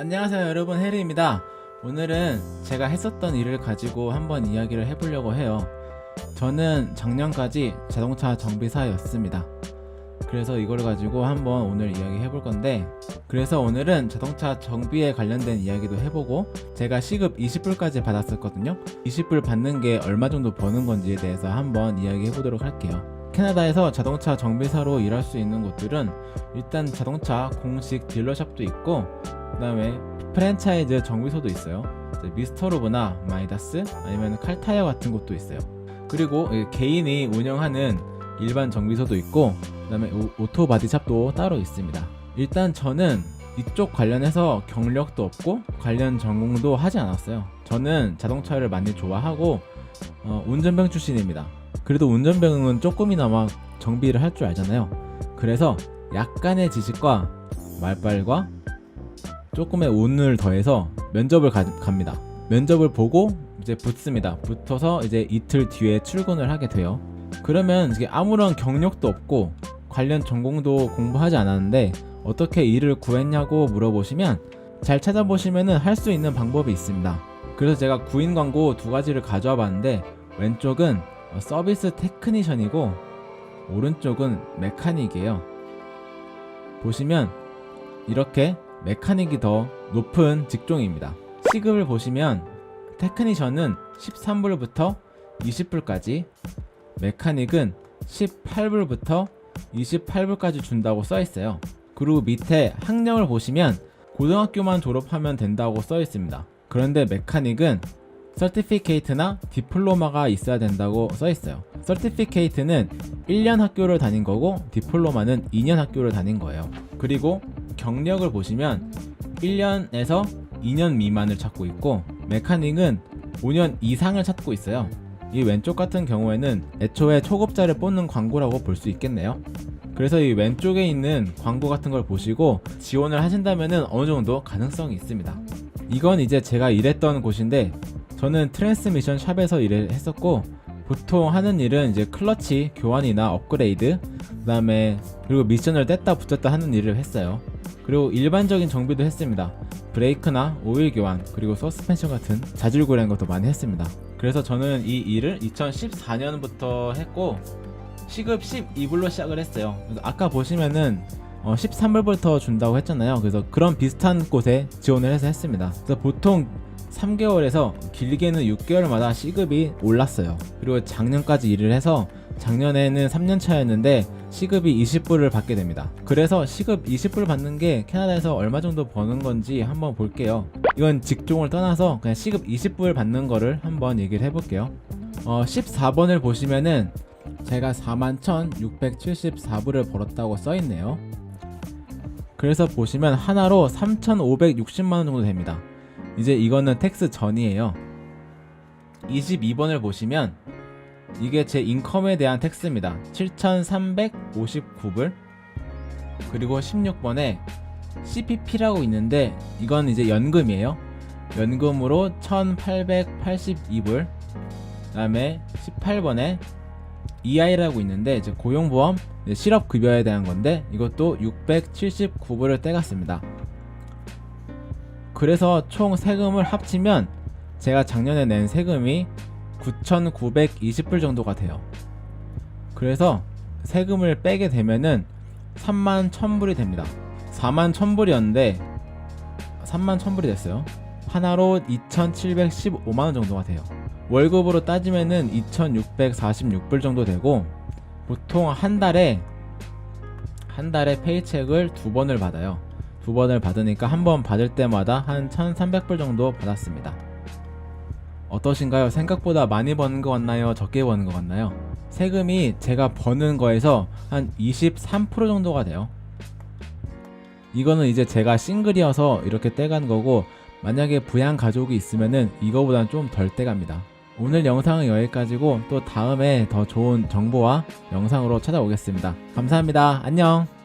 안녕하세요 여러분, 해리입니다. 오늘은 제가 했었던 일을 가지고 한번 이야기를 해보려고 해요. 저는 작년까지 자동차 정비사였습니다. 그래서 이걸 가지고 한번 오늘 이야기 해볼 건데, 그래서 오늘은 자동차 정비에 관련된 이야기도 해보고, 제가 시급 20불까지 받았었거든요. 20불 받는 게 얼마 정도 버는 건지에 대해서 한번 이야기 해보도록 할게요. 캐나다에서 자동차 정비사로 일할 수 있는 곳들은 일단 자동차 공식 딜러샵도 있고, 그 다음에 프랜차이즈 정비소도 있어요. 미스터로브나 마이다스 아니면 칼타이어 같은 곳도 있어요. 그리고 개인이 운영하는 일반 정비소도 있고, 그 다음에 오토 바디샵도 따로 있습니다. 일단 저는 이쪽 관련해서 경력도 없고 관련 전공도 하지 않았어요. 저는 자동차를 많이 좋아하고 운전병 출신입니다. 그래도 운전병은 조금이나마 정비를 할 줄 알잖아요. 그래서 약간의 지식과 말빨과 조금의 운을 더해서 면접을 갑니다. 면접을 보고 이제 붙습니다. 붙어서 이제 이틀 뒤에 출근을 하게 돼요. 그러면 이게 아무런 경력도 없고 관련 전공도 공부하지 않았는데 어떻게 일을 구했냐고 물어보시면, 잘 찾아보시면은 할 수 있는 방법이 있습니다. 그래서 제가 구인 광고 두 가지를 가져와 봤는데, 왼쪽은 서비스 테크니션이고 오른쪽은 메카닉이에요. 보시면 이렇게 메카닉이 더 높은 직종입니다. 시급을 보시면 테크니션은 13불부터 20불까지, 메카닉은 18불부터 28불까지 준다고 써있어요. 그리고 밑에 학력을 보시면 고등학교만 졸업하면 된다고 써있습니다. 그런데 메카닉은 서티피케이트나 디플로마가 있어야 된다고 써있어요. 서티피케이트는 1년 학교를 다닌 거고, 디플로마는 2년 학교를 다닌 거예요. 그리고 경력을 보시면 1년에서 2년 미만을 찾고 있고, 메카닉은 5년 이상을 찾고 있어요. 이 왼쪽 같은 경우에는 애초에 초급자를 뽑는 광고라고 볼 수 있겠네요. 그래서 이 왼쪽에 있는 광고 같은 걸 보시고 지원을 하신다면 어느 정도 가능성이 있습니다. 이건 이제 제가 일했던 곳인데, 저는 트랜스미션 샵에서 일을 했었고, 보통 하는 일은 이제 클러치 교환이나 업그레이드, 그 다음에 그리고 미션을 뗐다 붙였다 하는 일을 했어요. 그리고 일반적인 정비도 했습니다. 브레이크나 오일 교환, 그리고 서스펜션 같은 자질구레한 것도 많이 했습니다. 그래서 저는 이 일을 2014년부터 했고, 시급 12불로 시작을 했어요. 아까 보시면은 13불부터 준다고 했잖아요. 그래서 그런 비슷한 곳에 지원을 해서 했습니다. 그래서 보통 3개월에서 길게는 6개월마다 시급이 올랐어요. 그리고 작년까지 일을 해서 작년에는 3년 차였는데 시급이 20불을 받게 됩니다. 그래서 시급 20불 받는 게 캐나다에서 얼마 정도 버는 건지 한번 볼게요. 이건 직종을 떠나서 그냥 시급 20불 받는 거를 한번 얘기를 해볼게요. 14번을 보시면은 제가 41,674불을 벌었다고 써있네요. 그래서 보시면 하나로 3,560만원 정도 됩니다. 이제 이거는 텍스 전이에요. 22번을 보시면 이게 제 인컴에 대한 텍스입니다. 7,359불. 그리고 16번에 CPP라고 있는데, 이건 이제 연금이에요. 연금으로 1,882불. 그 다음에 18번에 EI라고 있는데 이제 고용보험, 실업급여에 대한 건데, 이것도 679불을 떼갔습니다. 그래서 총 세금을 합치면 제가 작년에 낸 세금이 9,920불 정도가 돼요. 그래서 세금을 빼게 되면은 31,000불이 됩니다. 41,000불이었는데 31,000불이 됐어요. 하나로 2,715만원 정도가 돼요. 월급으로 따지면은 2,646불 정도 되고, 보통 한 달에 페이첵을 2번을 받아요. 2번을 받으니까 한 번 받을 때마다 한 1,300불 정도 받았습니다. 어떠신가요? 생각보다 많이 버는 것 같나요? 적게 버는 것 같나요? 세금이 제가 버는 거에서 한 23% 정도가 돼요. 이거는 이제 제가 싱글이어서 이렇게 떼간 거고, 만약에 부양 가족이 있으면은 이거보단 좀 덜 떼갑니다. 오늘 영상은 여기까지고, 또 다음에 더 좋은 정보와 영상으로 찾아오겠습니다. 감사합니다. 안녕.